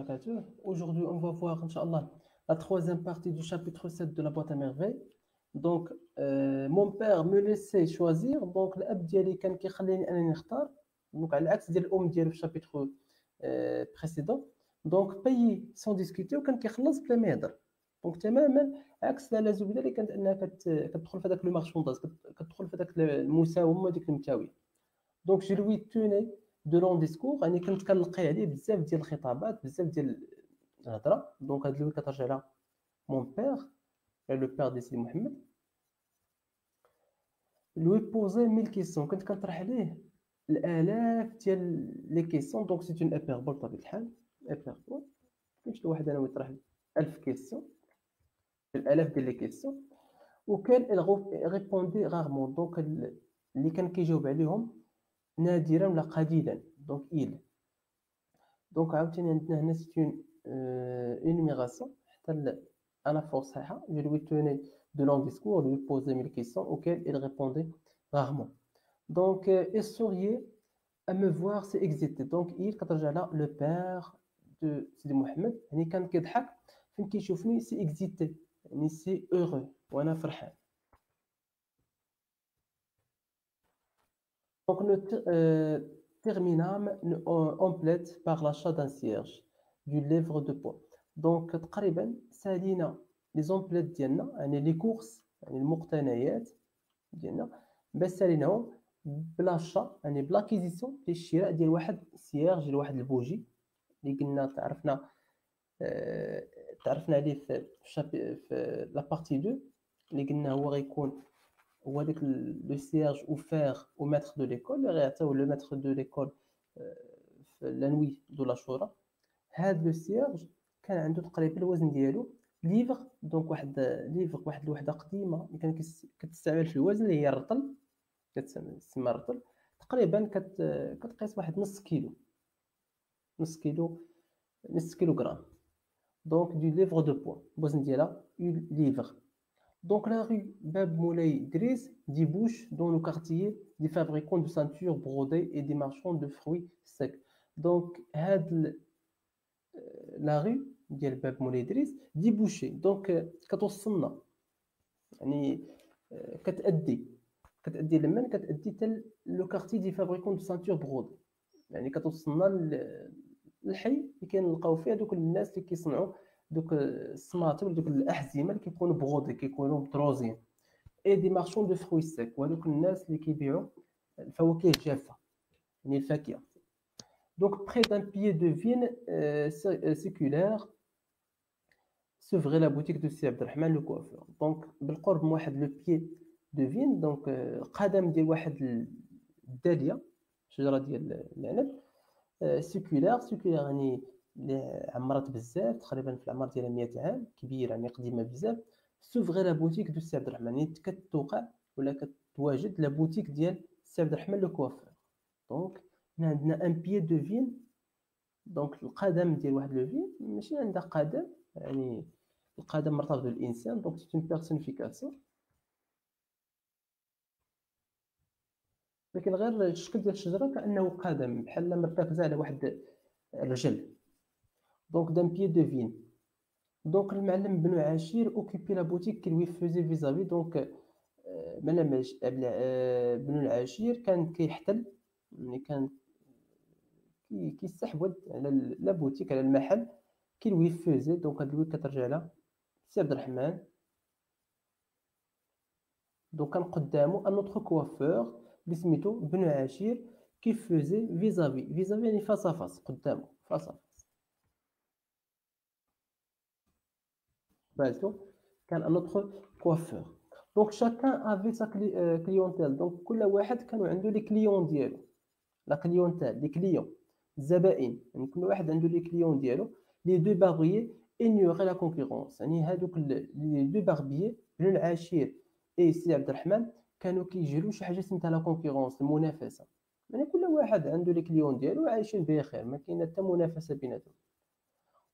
barakatuh. Aujourd'hui, on va voir, Inch'Allah, la troisième partie du chapitre 7 de la boîte à merveilles. Donc, mon père me laissait choisir. Donc, الأب ديالي كان كيخليني أنا نختار. Donc, على العكس ديال الأم ديالو في الشابيتر précédent. Donc, payer sans discuter وكان كيخلص بلا ما يهضر. دونك تماما عكس لاله زبيده اللي كانت انها كتدخل في هذاك لو مارشونداز كتدخل في هذاك المساومه ديك المتاويه. دونك جي لوي توني دو لون ديسكور يعني كنت كنلقي عليه بزاف ديال الخطابات بزاف ديال الهضره. دونك هاد لوي كترجع على مون بير لو بير دي سي محمد لوي بوزي 1000 كيسيون كنت كنطرح عليه الالاف ديال لي كيسيون. دونك سي اون ابيربول بطبيعه الحال ابيربول كاين شي واحد انا ويطرح 1000 كيسيون الالاف ديال لي كيسيون وكان ريبوندي غارمون. دونك اللي كان كيجاوب عليهم نادرا ولا قليلا. دونك إل دونك عاوتاني عندنا هنا سي اون نيميراسيون حتى انا فور صحيحه. جو لوي توني دو لون ديسكور لوي بوزي 1000 كيسيون auquel il répondait rarement. Donc il souriait à me voir c'est excité. Donc il كترجع على لو بير دو سيدي محمد يعني كان كيضحك فين كيشوفني سي اكزيتي يعني سي heureux وانا فرحان. Donc, nous terminâmes en plaide par l'achat d'un cierge du livre de poids. Donc, تقريبا سالينا لي زومبليت ديالنا يعني لي كورس يعني المقتنيات ديالنا باش ساليناهم بلاشا يعني بلاكيزيسيون ديال الشراء ديال واحد السيارج ديال واحد البوجي اللي قلنا تعرفنا عليه في لا بارتي 2 اللي قلنا هو غيكون هو داك لو سيرج اوفير او ماتر دو ليكول اللي غيعطيو لو ماتر دو ليكول في لا نوي دو لاشورا. هاد لو سيرج كان عنده تقريبا الوزن ديالو ليفر. دونك واحد ليفر واحد الوحده قديمه اللي كان كتستعمل في الوزن اللي هي الرطل كتسمى الرطل. تقريبا كتقيس واحد نص كيلوغرام. دونك دو ليفر دو بوا الوزن ديالها ليفر. Donc la rue Bab Moulay Idriss débouche dans le quartier des fabricants de ceintures brodées et des marchands de fruits secs. Donc la rue ديال باب مولاي إدريس débouché. Donc كتوصلنا يعني كتأدي لمن كتأدي حتى لو كارتي دي فابريكون دو سانتور برودي يعني كتوصلنا للحي اللي كنلقاو فيه دوك الناس اللي كيصنعوا دوك السماطر دوك الاحزمه اللي كيكونوا بغودي كيكونوا مطروزين اي دي مارشون دو فروي سيك وهذوك الناس اللي كيبيعوا الفواكه الجافه يعني الفاكهه. دونك بري دان بيي دو فين سيكولير سوفغي لا بوتيك دو سي عبد الرحمن لو كوافور. دونك بالقرب من واحد لو بيي دو فين دونك قدم ديال واحد الداليه شجره ديال العنب سيكولير يعني اللي عمرت بزاف تقريبا في العمر ديالها 100 عام كبيره يعني قديمه بزاف. سوفغي لا بوتيك دو سي عبد الرحمن يعني كتوقع ولا كتواجد لا بوتيك ديال سي عبد الرحمن لو كوافور. دونك هنا عندنا ان بيي دو فين. دونك القدم ديال واحد لو فين ماشي عندها قدم يعني القدم مرتبط بالانسان. دونك سي اون بيرسونيفيكاسيون لكن غير الشكل ديال الشجره كانه قدم بحال مرتكزه على واحد الرجل. دونك دان بيي دو فين. دونك المعلم بنو عاشير اوكيبي لا بوتيك كي لوي فوزي فيزافي. دونك معلم بنو العاشير كان كيحتل يعني كان كيستحوذ على لا بوتيك على المحل كي لوي فوزي. دونك هاد لوي كترجع على سي عبد الرحمن. دونك كان قدامه ان اوتر كوافور اللي سميتو بنو عاشير كي فوزي فيزافي يعني فاس فاس قدامه فاس فاس. بالتو كان ان اوتر كوافور. دونك شاكان افي سا كليونتيل. دونك كل واحد كانوا عنده لي كليون ديالو لا كليونتيل لي كليون الزبائن يعني كل واحد عنده لي كليون ديالو. لي دو باربيي انيوري لا كونكورونس يعني هادوك لي دو باربيي بنو العاشير اي سي عبد الرحمن كانوا كيجروا شي حاجه سميتها لا كونكورونس المنافسه يعني كل واحد عنده لي كليون ديالو عايشين بخير ما كاينه حتى منافسه بيناتهم.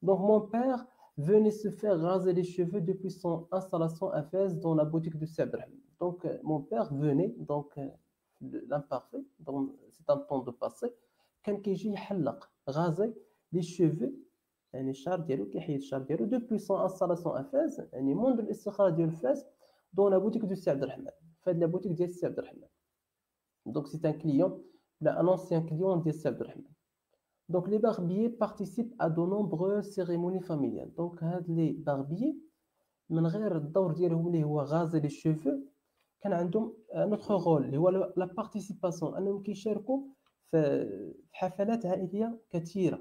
Donc mon père venait se faire raser les cheveux depuis son installation à Fès dans la boutique de Seb. Donc mon père venait donc l'imparfait donc c'est un temps de passé كان كيجي يحلق غازي les cheveux يعني الشعر ديالو كيحيد الشعر ديالو دو بويسون انستالاسيون ا فاس، يعني منذ الاستخراج ديال فاس دون لا بوتيك دو سي عبد الرحمن، فهاد لا بوتيك ديال سي عبد الرحمن. دونك سي ان كليون ولا ان اونسيان كليون ديال سي عبد الرحمن. Donc les barbiers participent à de nombreuses cérémonies familiales. Donc هاد لي barbiers من غير الدور ديالهم اللي هو غازي لي شوفو، كان عندهم نوتخ رول اللي هو لا بارتيسيباسيون، انهم كيشاركوا في حفلات عائليه كثيره.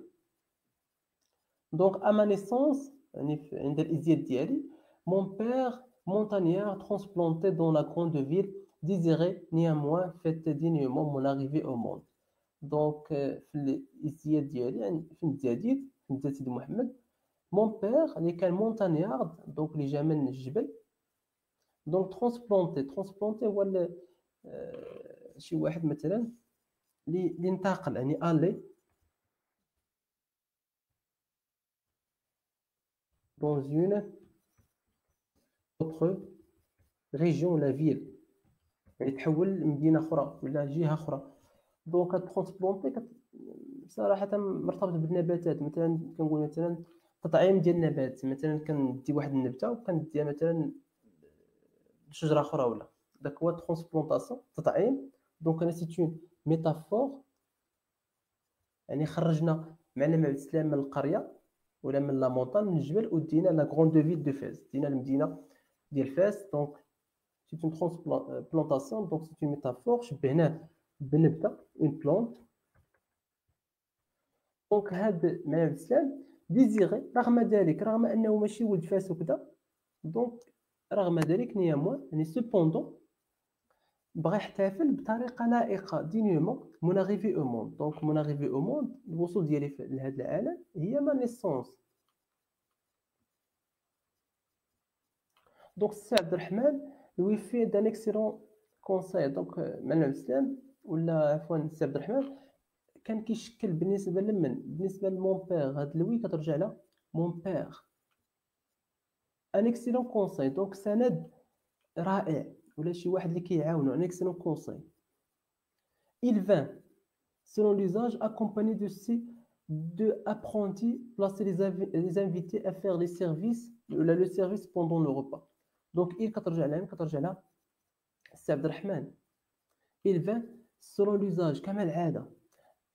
دونك ا ما نيسونس، يعني عند الازياد ديالي، مون بير montagnard transplanté dans la grande ville désirait néanmoins fêter dignement mon arrivée au monde. دونك في الازياد ديالي، يعني في الجديد، في مدينه سيدي محمد، مون بير اللي كان مونتانيارد، دونك اللي جا من الجبل. دونك ترونسبلونتي هو شي واحد مثلا اللي انتقل، يعني الي dans une autre région la ville، يعني تحول لمدينه اخرى ولا جهه اخرى. دونك ترونسبلونتي صراحه مرتبط بالنباتات، مثلا كنقول مثلا تطعيم ديال النبات، مثلا كندي واحد النبته وكنديها مثلا شجره اخرى، ولا داك هو ترونسبلونطاسيون، تطعيم. دونك انا سيت اون ميتافور، يعني خرجنا معلم عبد السلام من القريه ولا من لا مونطان، من الجبل، ودينا لا غروند فيل دو فاس، دينا المدينه ديال فاس. دونك سيت اون ترونسبلونطاسيون، دونك سيت اون ميتافور، شبهناه بنبته، اون بلونت. دونك هاد معلم عبد السلام ديزيغي، رغم ذلك، رغم انه ماشي ولد فاس وكذا، دونك رغم ذلك نياموان، يعني سوبوندون، بغى يحتفل بطريقه لائقه دينيومون مون اريفي او موند. دونك مون اريفي او موند، الوصول ديالي لهذا العالم، هي ما نيسونس. دونك السي عبد الرحمن لوي في دان اكسيلون كونساي. دونك معلم عبد السلام، ولا عفوا السي عبد الرحمن، كان كيشكل بالنسبه بالنسبه لمون بير، هاد لوي كترجع له مون بير ان اكسيلون كونساي، دونك سند رائع، ولا شي واحد اللي كيعاونو، ان اكسيلون كونساي. il vint selon l'usage accompagné de ces deux apprentis, placer les invités à faire le service pendant le repas. Donc il كترجع لها السي عبد الرحمن. il vint selon l'usage كما العاده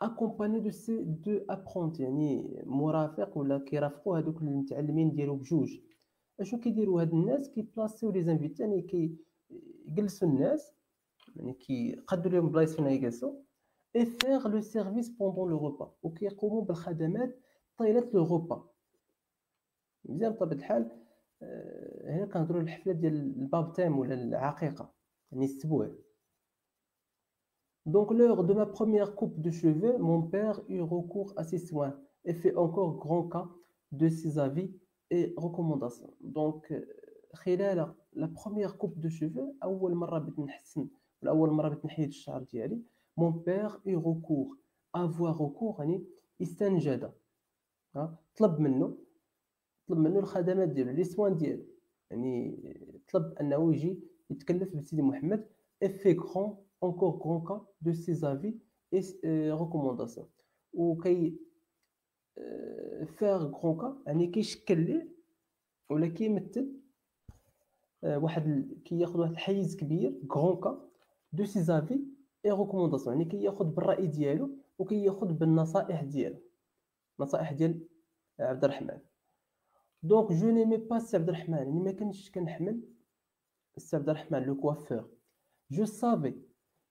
accompagné de ces deux apprentis، يعني مرافق ولا كيرافقوا هذوك المتعلمين ديالو بجوج. اشنو كيديروا هاد الناس؟ كيبلاصيو لي زانفيتي، يعني كيجلسوا الناس، يعني كيقدروا لهم بلايص فين يجلسوا، et faire le service pendant le repas، وكيقوموا بالخدمات طيله لو غوبا. مزيان. بطبيعه الحال هنا كنهضروا على الحفله ديال الباب تايم ولا العقيقه، يعني السبوع. Donc lors de ma première coupe de cheveux, mon père eut recours à ses soins et fait encore grand cas de ses avis et recommandations. Donc خلال la première coupe de cheveux، اول مره بغيت نحسن ولا اول مره بغيت نحيد الشعر ديالي، mon père eut recours، avoir recours يعني استنجد، طلب منه الخدمات ديالو، لي سوان ديالو، يعني طلب انه يجي يتكلف بسيدي محمد. et fait encore grand cas de ses avis et recommandations. وكي faire grand cas يعني كيشكل ليه ولا كيمثل كياخذ واحد الحيز كبير، غران كا دو سي زافي اي ريكومونداسيون، يعني كياخذ بالراي ديالو وكياخذ بالنصائح ديالو، النصائح ديال عبد الرحمن. دونك جو نيمي با سي عبد الرحمن، يعني ما كنتش كنحمل السي عبد الرحمن لو كوافور. جو سافي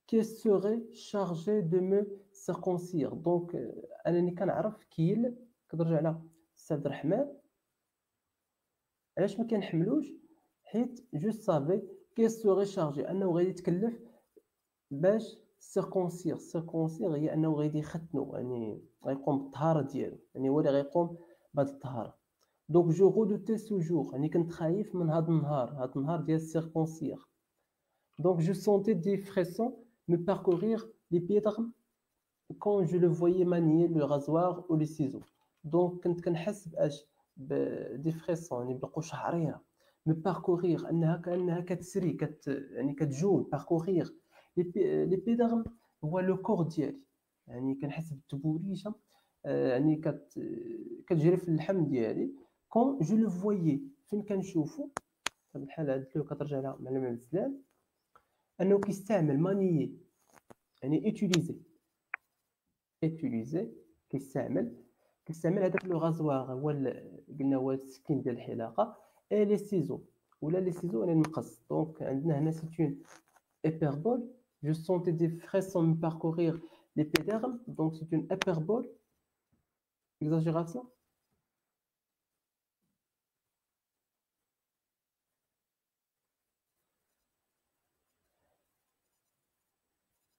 كي سوري شارجي دو مو سيركونسير. دونك انني كنعرف كيل، كترجع على السي عبد الرحمن، علاش ما كنحملوش؟ حيت جو سافي كي سوري شارجي، انه غادي يتكلف باش سيركونسير هي انه غادي يختنو، يعني غيقوم بالطهاره ديالو، يعني هو اللي غيقوم بهاد الطهاره. دونك جو غودوتي سو جور، يعني كنت خايف من هاد النهار ديال سيركونسير. دونك جو سونتي دي فريسون me parcourir les pieds quand je le voyais manier le rasoir ou les ciseaux. دونك كنت كنحس باش دي فريسون، يعني بالقشعريره، me parcourir كانها كتسري، يعني كتجول parcourir لي بيدغم، هو لو كور ديالي، يعني كنحس بالتبوليشه يعني كتجري في اللحم ديالي كون جو لو فويي فين كنشوفو بحال هاد لو كترجع لها معلم عبد السلام انه كيستعمل مانيي يعني utiliser كيستعمل هذاك لو غازواغ هو قلنا هو السكين ديال الحلاقه اي لي سيزو ولا لي سيزو يعني المقص دونك عندنا هنا سي اون hyperbole. Je sentais des frissons me parcourir l'épiderme, donc c'est une hyperbole. Exagération.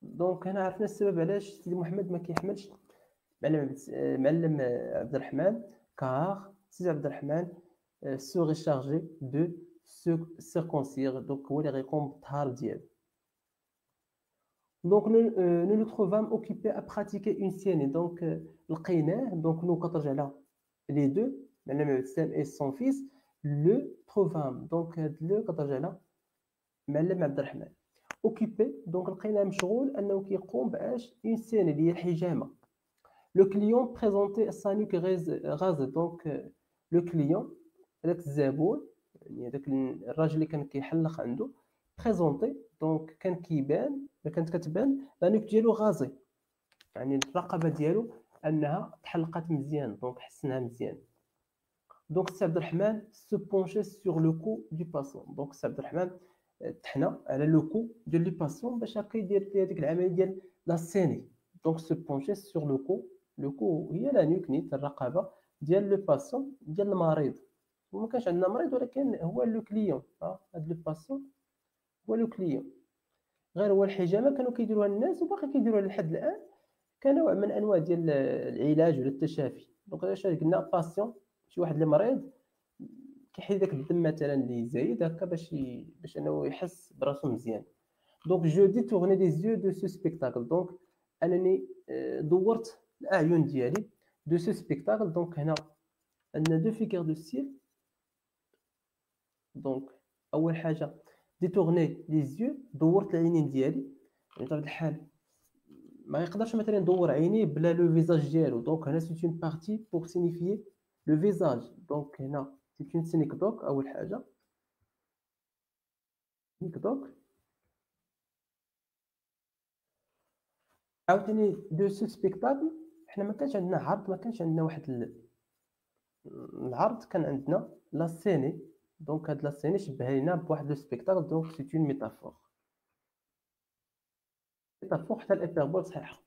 دونك هنا عرفنا السبب علاش سيدي محمد ما كيحملش معلم عبد الرحمن كار سيدي عبد الرحمن سوري شارجي دو سيركونسير دونك هو اللي غيقوم بالطهار ديالو. Donc nous nous trouvons occupés à pratiquer une sienne donc لقيناه donc nous كترجع على les deux معلم عبد السلام et son fils le trouvام donc هاد لو كترجع على معلم عبد الرحمن occupé donc لقيناه مشغول انه كيقوم باش une scène اللي هي الحجامه. Le client présentait sa nuque rasée donc le client هذاك الزبون يعني هذاك الراجل اللي كان كيحلق عنده بريزونتي دونك كان كيبان كانت كتبان لا نوك ديالو غازي يعني الرقبه ديالو انها تحلقات مزيان دونك حسنها مزيان. دونك سي عبد الرحمن سو بونشي سور لو كو دو باسون دونك سي عبد الرحمن تحنا على لو كو ديال لي باسون باش هكا يدير هذيك العمليه ديال لا سيني دونك سو بونشي سور لو كو لو كو هي لا نوك نيت الرقبه ديال لو باسون ديال المريض وما كانش عندنا مريض ولكن هو لو كليون هاد لو باسون هو لو كليون غير هو الحجامه كانوا كيديروها الناس وباقي كيديروها لحد الان كنوع من انواع ديال العلاج ولا التشافي. دونك علاش قلنا باسيون شي واحد اللي مريض كيحيد داك الدم مثلا اللي زايد هكا باش انه يحس براسو مزيان. دونك جو دي تورني دي زيو دو سو سبيكتاكل دونك انني دورت الاعين ديالي دو سو سبيكتاكل دونك هنا عندنا دو فيغور دو ستيل دونك اول حاجه ديتورني لي زيو دورت العينين ديالي يعني بطبيعه الحال ما يقدرش مثلا ندور عينيه بلا لو فيزاج ديالو دونك هنا سي اون بارتي بور سينيفيي لو فيزاج دونك هنا سي اون سينيكدوك اول حاجه سينيكدوك عاوتاني دو سو سبيكتاكل حنا ما كانش عندنا عرض ما كانش عندنا واحد العرض كان عندنا لا سيني دونك هاد لا سيني شبه لينا بواحد لو سبيكتاكل دونك سي اون ميتافور حتى الابيربول صحيحه.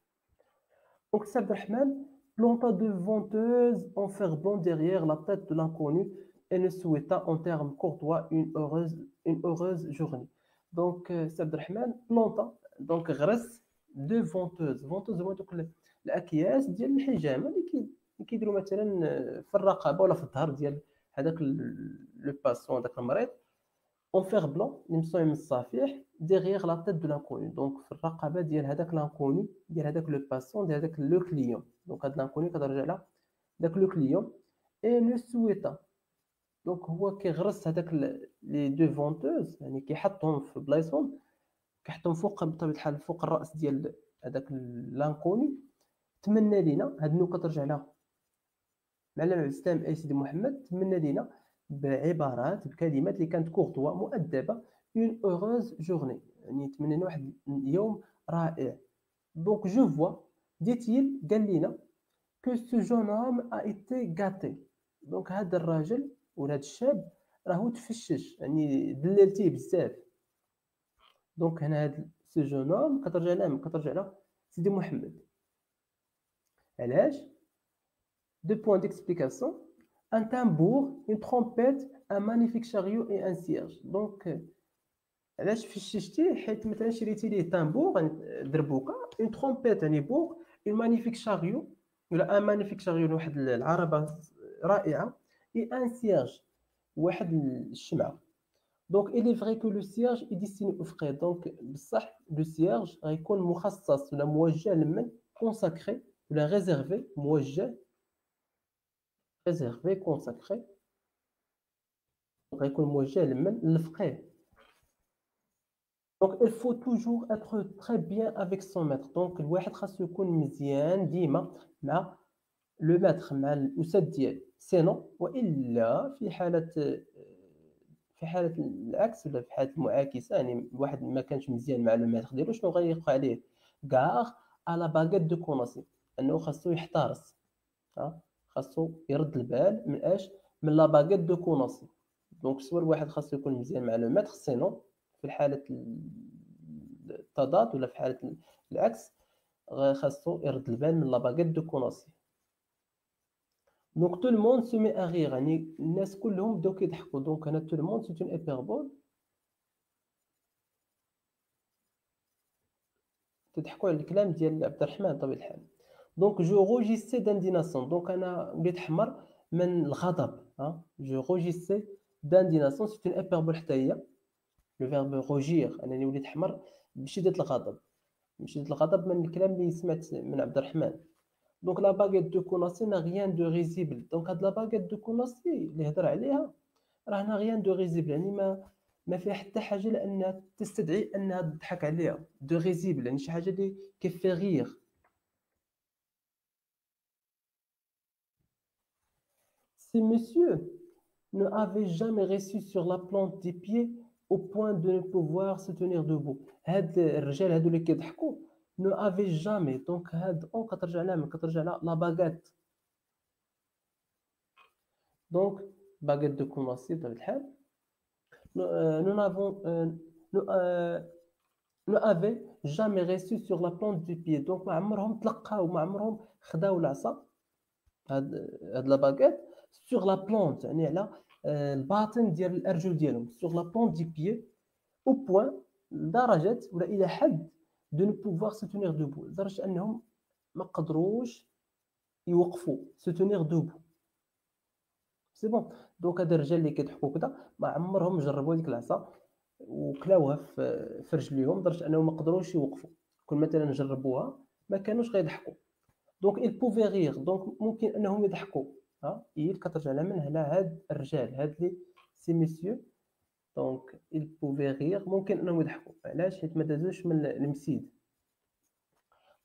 دونك سي عبد الرحمن planta de venteuse en ferblant derrière la tête de l'inconnu et ne souhaita en termes courtois une heureuse journée. Donc سي عبد الرحمن planta donc غرس دو فونتوز هما دوك الاكياس ديال الحجامه اللي كيديروا مثلا في الرقبه ولا في الظهر ديال هذاك لو باسون داك المريض اون فيغ بلون اللي مصايم الصفيح ديغيغ لا تيت دو لانكوني دونك في الرقبه ديال هذاك لانكوني ديال هذاك لو باسون ديال هذاك لو كليون دونك هاد لانكوني كترجع على داك لو كليون اي نو سويتا دونك هو كيغرس هذاك لي دو فونتوز يعني كيحطهم في بلايصهم كيحطهم فوق بطبيعه الحال فوق الراس ديال هذاك لانكوني تمنى لينا هاد النو كترجع على معلم عبد السلام اي سيدي محمد تمنى لينا بعبارات بكلمات اللي كانت كورتوا مؤدبه اون اوغوز جورني يعني يتمنى لنا واحد يوم رائع. دونك جو فوا ديتيل قال لنا كو سو جون هوم ا ايتي غاتي دونك هذا الراجل ولا هذا الشاب راهو تفشش يعني دللتيه بزاف. دونك هنا هذا سو جون هوم كترجع على سيدي محمد علاش دو بوين ديكسبليكاسيون un tambour, une trompette, un magnifique chariot et un cierge. Donc, علاش فششتيه حيت مثلا شريتي ليه تامبور دربوكه اون ترومبيت يعني بوغ اون مانيفيك شاريو ولا ان مانيفيك شاريو واحد العربه رائعه اي ان سيرج واحد الشمعه. دونك إلي فري كو لو سيرج اي ديستيني او فقير دونك بصح لو سيرج غيكون مخصص ولا موجه لمن كونساكري ولا ريزيرفي موجه ريزيرفي كونساكري غيكون موجه لمن الفقيه. Donc il faut toujours être très bien avec son maître. Donc الواحد خاصو يكون مزيان ديما مع لو ماتر مع الأستاذ ديالو سي نو، وإلا في حالة العكس ولا في حالة المعاكسة، يعني الواحد ما كانش مزيان مع لو ماتر ديالو، شنو غيوقع ليه؟ غار à la baguette de كوناسي، أنه خاصو يحترس، خاصو يرد البال من اش؟ من لا باغيت دو كوناسي. دونك سوا الواحد خاصو يكون مزيان مع لو ماتر، سينو في حالة التضاد ولا في حالة العكس خاصو يرد البال من لا باغيت دو كوناسي. دونك تو الموند سو مي اغيغ، يعني الناس كلهم بداو كيضحكوا. دونك هنا تو الموند سي اون ايبربول، تضحكوا على الكلام ديال عبد الرحمن بطبيعة الحال. دونك جو روجيسي d'aindignation، دونك انا بديت حمر من الغضب. جو روجيسي d'aindignation سي اون ايبربول حتى هي، لو فيرب روجير، انني وليت حمر بشدة الغضب، بشدة الغضب من الكلام اللي سمعت من عبد الرحمن. دونك لا باغيت دو كوناسي نا غيان دو ريزيبل. دونك هاد لا باغيت دو كوناسي اللي هضر عليها راه نا غيان دو ريزيبل، يعني ما فيها حتى حاجه لانها تستدعي انها تضحك عليها. دو ريزيبل يعني شي حاجه اللي كيفي غير. سي مسيو ne avait jamais reçu sur la plante des pieds au point de ne pouvoir se tenir debout. هاد الرجال هادو اللي كيضحكوا ne avait jamais، دونك هاد اون كترجع لها من كترجع لها لا باغيت. دونك باغيت دو كوماسي بطبيعة الحال. nous n'avons nous, ne avait jamais reçu sur la plante du pied. دونك ما عمرهم تلقاو، ما عمرهم خداو العصا هاد لا باغيت sur la plante، يعني على الباطن ديال الارجل ديالهم، sur la plante du pied au point، لدرجة ولا إلى حد de ne pouvoir se tenir debout، لدرجة أنهم ما قدروش يوقفوا se tenir debout. سي بون. دونك هاد الرجال اللي كيضحكوا كذا ما عمرهم جربوا ديك العصا وكلاوها في رجليهم لدرجة أنهم ما قدروش يوقفوا. كون مثلا جربوها ما كانوش غيضحكوا. دونك il pouvait rire، دونك ممكن أنهم يضحكوا. إيه كترجع لها من هنا هاد الرجال هاد لي سي مسيو. دونك il pouvait rire، ممكن أنهم يضحكوا. علاش؟ حيت ما دازوش من المسيد.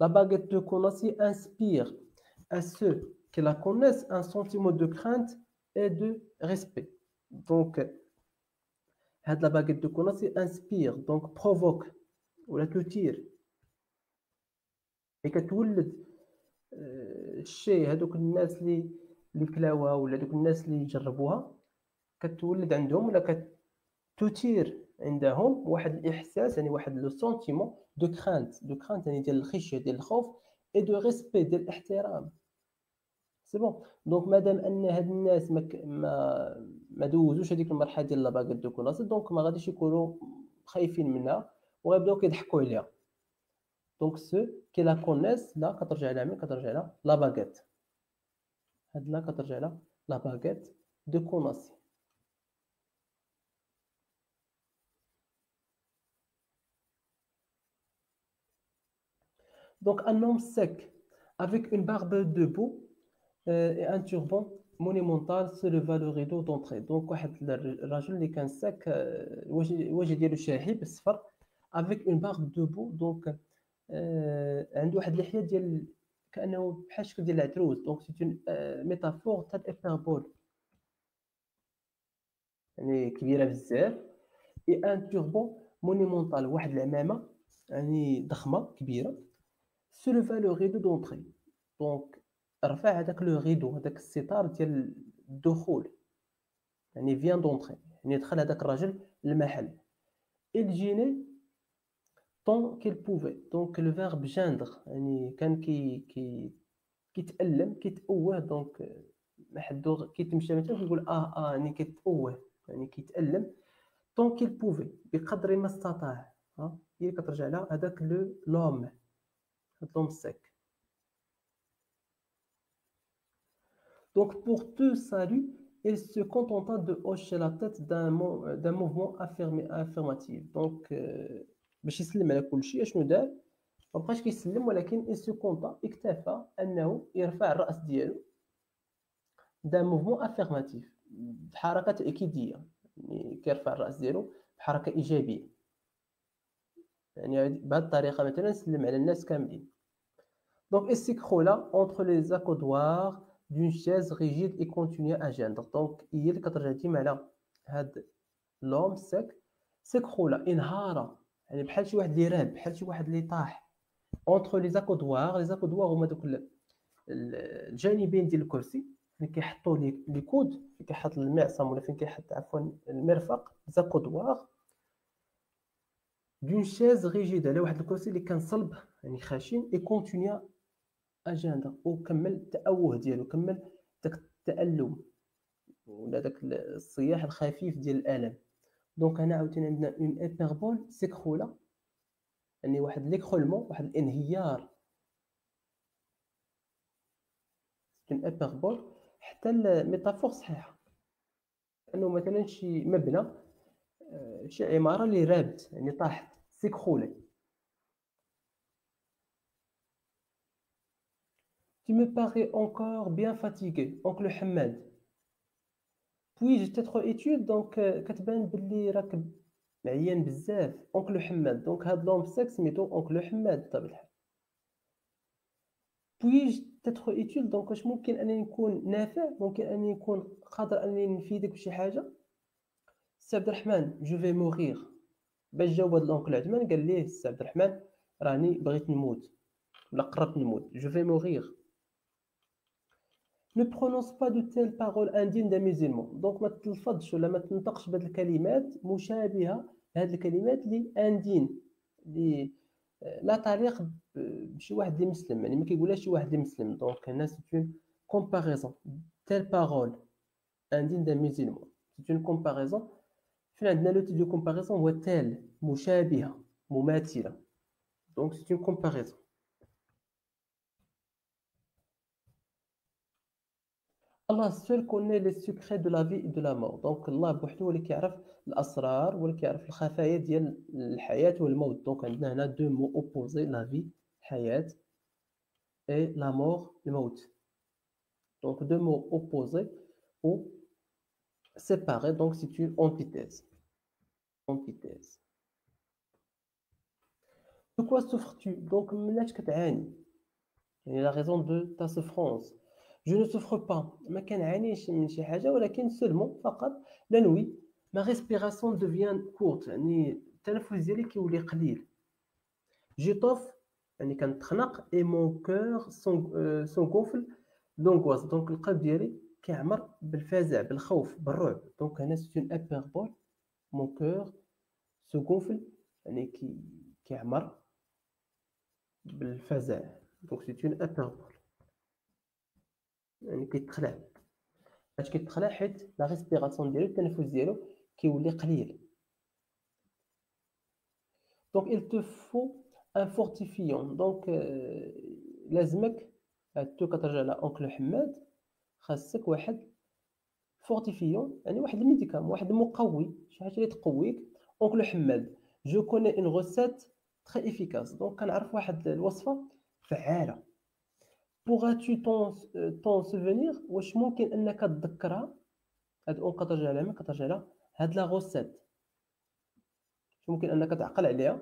La baguette de Konassi inspire à ceux qui la connaissent un sentiment de crainte et de respect. Donc, la baguette de Konassi inspire، donc provoque ولا تثير، كتولد الشيء. هذوك الناس اللي كلاوها ولا دوك الناس اللي جربوها كتولد عندهم ولا كتثير عندهم واحد الاحساس، يعني واحد لو سونتيمون دو كرانت. دو كرانت يعني ديال الخشيه، ديال الخوف، اي دو ريسبي، ديال الاحترام. سي بون. دونك مادام ان هاد الناس ما دوزوش هذيك المرحله ديال لا باغيت دو كولاس، دونك ما غاديش يكونوا خايفين منها وغيبداو كيضحكوا عليها. دونك سو كي لا كونيس، لا كترجع لها من كترجع لها لا باغيت. هاد لا كترجع لها لا باغيت دو كوناسي. Donc un homme sec avec une barbe de boue et un turban monumental se leva le rideau d'entrée. Donc واحد الرجل اللي كان ساك، الوجه ديالو شاحب الصفر avec une barbe de boue. دونك عنده واحد اللحيه ديال كانه بحال الشكل ديال العتروس. دونك سي اون ميتافور تاع الابربول، يعني كبيره بزاف. اي ان توربون مونيمونتال، واحد العمامه يعني ضخمه كبيره. se leva le rideau d'entrée. دونك رفع هذاك لو ريدو، هذاك الستار ديال الدخول، يعني فيان دونتري، يعني دخل هذاك الرجل للمحل. il gênait tant qu'il pouvait. دونك لو فيرب جاندر يعني كان كيتألم، كيتأوه. دونك ما حدو كيتمشى مثلا كيقول يعني كيتأوه، يعني كيتألم. tant qu'il pouvait، بقدر ما استطاع. هي كترجع لها هذاك لوم، هاد لوم سيك. Donc, pour tout salut, il se contenta de hocher la tête d'un mouvement affirmatif. Donc, باش يسلم على كل شيء اشنو دار؟ ما بقاش كيسلم، ولكن il se contenta، اكتفى انه يرفع الراس ديالو d'un mouvement affirmatif، بحركه تاكيديه. يعني كيرفع الراس ديالو بحركه ايجابيه، يعني بهذه الطريقه مثلا سلم على الناس كاملين. Donc, il s'écroula entre les accoudoirs d'une chaise rigide et continua à geindre. Donc, هي اللي كترجع ديما على هاد l'homme sec s'écroula انهار يعني بحال شي واحد اللي راب بحال شي واحد اللي طاح entre les accoudoirs هما دوك الجانبين ديال الكرسي فين كيحطوا لي كود فين كيحط المعصم ولا فين كيحط عفوا المرفق زاكودوار دون شيز ريجيد على واحد الكرسي اللي كان صلب يعني خشن اي كونتينيا اجندا وكمل التأوه ديالو كمل داك التألم ولا داك الصياح الخفيف ديال الألم. دونك هنا عاوتاني عندنا اون ايبربول سيكرولا يعني واحد ليكرولمون واحد الانهيار اون ايبربول حتى الميتافور صحيحه انه مثلا شي مبنى شي عماره اللي رابت يعني طاحت سيكرولي. Tu me parais encore bien fatigué, oncle Hamad. Puis-je t'être utile donc كتبان باللي راك معيان بزاف oncle حماد دونك هاد لوم سيك سميتو oncle حماد بطبيعة الحال. Puis-je t'être utile دونك واش ممكن انني نكون نافع ممكن انني نكون قادر انني نفيدك بشي حاجه. سي عبد الرحمن جو في مورير باش جاوب هاد لونكل عثمان قال ليه سي عبد الرحمن راني بغيت نموت ولا قربت نموت جو في مورير. Ne prononce pas de telles paroles indignes d'un musulman. Donc ما تلفظش ولا ما تنطقش بهاد الكلمات مشابهه لهاد الكلمات اللي اندين اللي لا تليق بشي واحد اللي مسلم يعني ما كيقولهاش شي واحد اللي مسلم. دونك هنا سي اون كومباريزون تيل بارول اندين d'un musulman. C'est une comparaison. فين عندنا لو تي دو كومباريزون هو تال مشابهه مماثله. دونك سي اون كومباريزون. الله seul connaît les secrets de la vie et de la mort. دونك الله بوحدو هو اللي كيعرف الاسرار هو اللي كيعرف الخفايا ديال الحياه والموت. دونك عندنا هنا دو مو اوبوزي لا في حياه اي لا مور الموت. دونك دو مو اوبوزي او séparés donc c'est une antithèse. Antithèse. De quoi souffres-tu donc مناش كتعاني يعني la raison de ta souffrance. Je ne souffre pas ما كنعانيش من شي حاجه ولكن seulement فقط لا نوي ma respiration devient courte يعني التنفس ديالي كيولي قليل. j'étouffe يعني كنتخنق et mon cœur s'engonfle d'angoisse. دونك القلب ديالي كيعمر بالفزع بالخوف بالرعب. دونك هنا c'est une hyperbole. mon cœur se gonfle يعني كيعمر بالفزع. دونك c'est une hyperbole يعني كيتخلع. علاش كيتخلع حيت لا ريسبيراسيون ديالو التنفس ديالو كيولي قليل. دونك il te faut un fortifiant. دونك لازمك هادو كترجع على اونكل حماد خاصك واحد فورتيفيون يعني واحد الميديكام واحد المقوي شي حاجه اللي تقويك. اونكل حماد جو كوني اون غوسيت تري افيكاس. دونك كنعرف واحد الوصفه فعاله. pourras-tu t'en souvenir واش ممكن انك تذكرها. هاد اون كترجع على ما كترجع على هاد لا غوسيت واش ممكن انك تعقل عليها.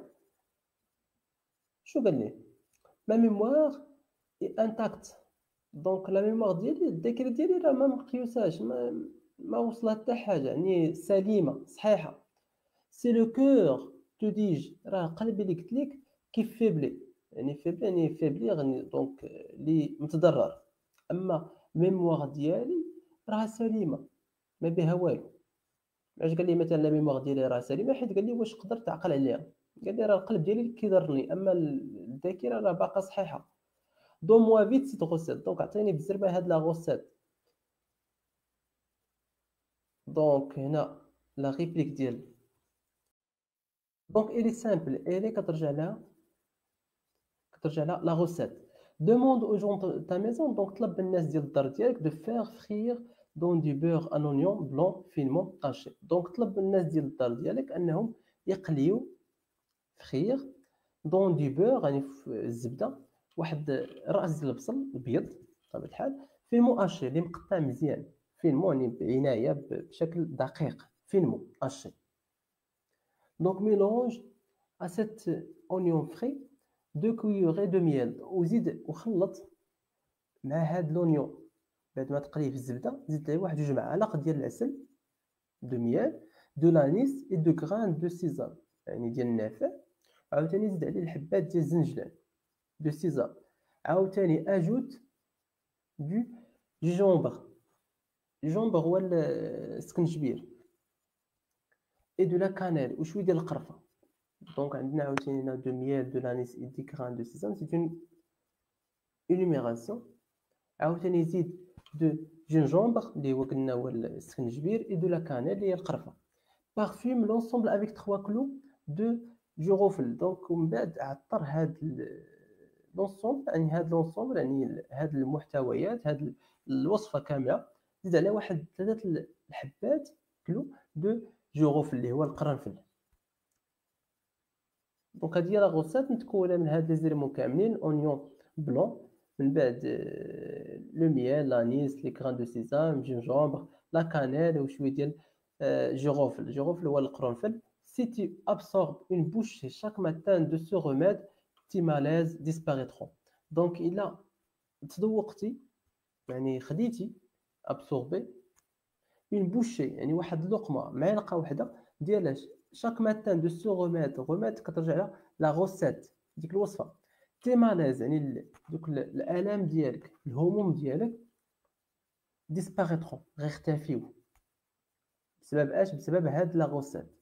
شو قال لي ما ميموار اي انتاكت. دونك لا ميموار ديالي الذاكره ديالي راه ما مقيوساش ما وصلها حتى حاجه يعني سليمه صحيحه. سي لو كور تو ديج راه قلبي اللي قلت لك كيف فيبلي يعني فيبلي يعني فيبلي غني دونك اللي متضرر. اما الميموار ديالي راه سليمه ما بها والو. علاش قال لي مثلا لا ميموار ديالي راه سليمه حيت قال لي واش قدرت تعقل عليها. قال لي راه القلب ديالي اللي كيضرني اما الذاكره راه باقا صحيحه. دو موا فيت سيت غوسيت. دونك عطيني بالزربه هاد لا غوسيت. دونك هنا لا ريبليك ديال دونك إلي سامبل إلي كترجع لها لا غوسيت. demande aux gens de ta maison. دونك طلب الناس ديال الدار ديالك de faire frire dans du beurre un oignon blanc finement haché. دونك طلب الناس ديال الدار ديالك انهم يقليو frire dans du beurre يعني في الزبده واحد راس ديال البصل ابيض بطبيعه الحال فينمون هاشي اللي مقطع مزيان فينمون يعني بعنايه بشكل دقيق فينمون هاشي. دونك ميلونج à cet oignon frais 2 كويوري دو ميل وزيد وخلط مع هاد لونيون بعد ما تقليه في الزبده زيد عليه واحد 2 معالق ديال العسل دو ميل دو لانيس اي دو غران دو سيزام يعني ديال النعناع عاوتاني زيد عليه الحبات ديال الزنجلان دو سيزام عاوتاني اجوت دو جونبر الجونبر هو السكنجبير اي دو لا كانيل وشويه ديال القرفه دونك عندنا عاوتاني هنا دو ميل دو لانيس اي دي غران دو سيزام سي اون انيميراسيون عاوتاني يزيد دو جينجومبر اللي هو قلنا هو السكنجبير اي دو لا كانيل اللي هي القرفه بارفيوم لونسومبل افيك 3 كلو دو جوغوفل دونك ومن بعد عطر هاد لونسومبل يعني هاد لونسومبل يعني هاد المحتويات هاد الوصفه كامله زيد عليها واحد 3 الحبات كلو دو جوغوفل اللي هو القرنفل دونك هادي هي لا غوسات متكونه من هاد لي زيرمون كاملين اونيون بلون من بعد لو ميل لانيس لي غران دو سيزام جينجومبر لا كانيل وشويه ديال جيروفل الجيروفل هو القرنفل si tu absorbes une bouchée chaque matin de ce remède tes malaises disparaîtront donc الا تذوقتي يعني خديتي absorbé une bouchée يعني واحد اللقمه معلقه واحده ديال chaque matin de ce remède كترجع على لا غوسيت ديك الوصفه تي ماليز يعني دوك الالام ديالك الهموم ديالك ديسباريترون غيختفيو بسبب اش بسبب هاد لا غوسيت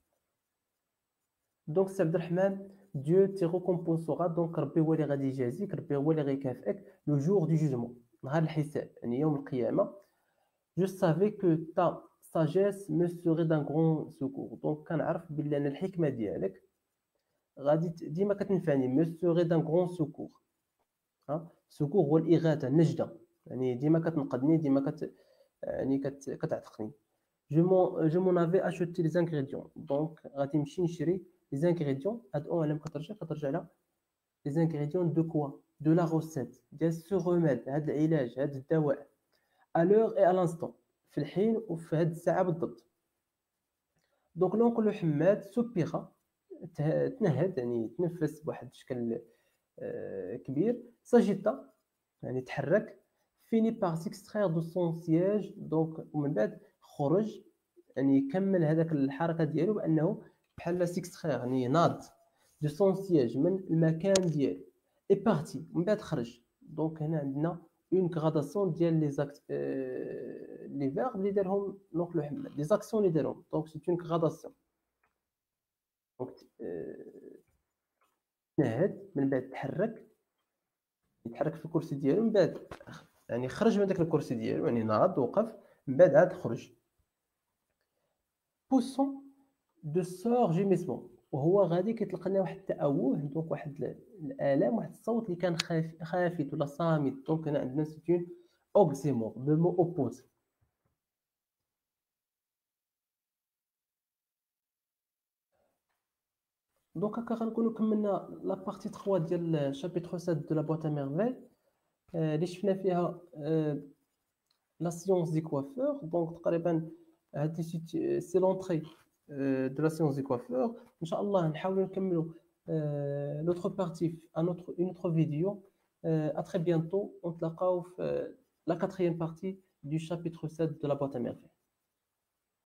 دونك سي عبد الرحمن ديو تي ريكومبونسورا دونك ربي هو اللي غادي يجازيك ربي هو اللي غيكافئك لو جور دو جوجمون نهار الحساب يعني يوم القيامه جو سافي كو تا sagesse me serait d'un grand secours دونك كنعرف بلي انا الحكمه ديالك غادي ديما كتنفعني me serait d'un grand secours سكور هو الاغاثه النجده يعني ديما كتنقذني ديما يعني كتعتقني جو مون افي اشوتي لي زانغريديون دونك غادي نمشي نشري لي زانغريديون هاد اون على كترجع على لي زانغريديون دو كوا دو لا روسيت ديال سو روميد هاد العلاج هاد الدواء ا لور اي ا لانستون في الحين وفي هاد الساعه بالضبط دونك لونكلو حماد سوبيغا تنهد يعني تنفس بواحد الشكل كبير ساجيتا يعني تحرك فيني بار سيكسترير دو سون سياج دونك ومن بعد خرج يعني يكمل هذاك الحركه ديالو بانه بحال سيكسترير يعني ناض دو سون سياج من المكان ديالو اي بارتي ومن بعد خرج دونك هنا عندنا اون غاداسيون ديال لي زاكت لي فيرب اللي دارهم دونك لو حماد لي زاكسيون اللي دارهم دونك سي اون غاداسيون دونك نهد من بعد تحرك يتحرك في الكرسي ديالو من بعد يعني خرج من داك الكرسي ديالو يعني ناض وقف من بعد عاد خرج بوسون دو سور جيميسمون وهو غادي كيطلق لنا واحد التأوه دونك واحد الالام واحد الصوت اللي كان خافت ولا صامت دونك هنا عندنا سيتون اوكسيمور لو مو اوبوز دونك هكا غنكونوا كملنا لا بارتي 3 ديال شابيتر 7 دو لا بوîte à merveille اللي شفنا فيها لا سيونس دي كوافور دونك تقريبا هادي سي لونطري دو لا سيونس دي كوافور ان شاء الله نحاولوا نكملوا لوتر بارتي في ان اوتر فيديو ا تري بيانتو ونتلاقاو في لا 4e بارتي du chapitre 7 de la boîte à merveilles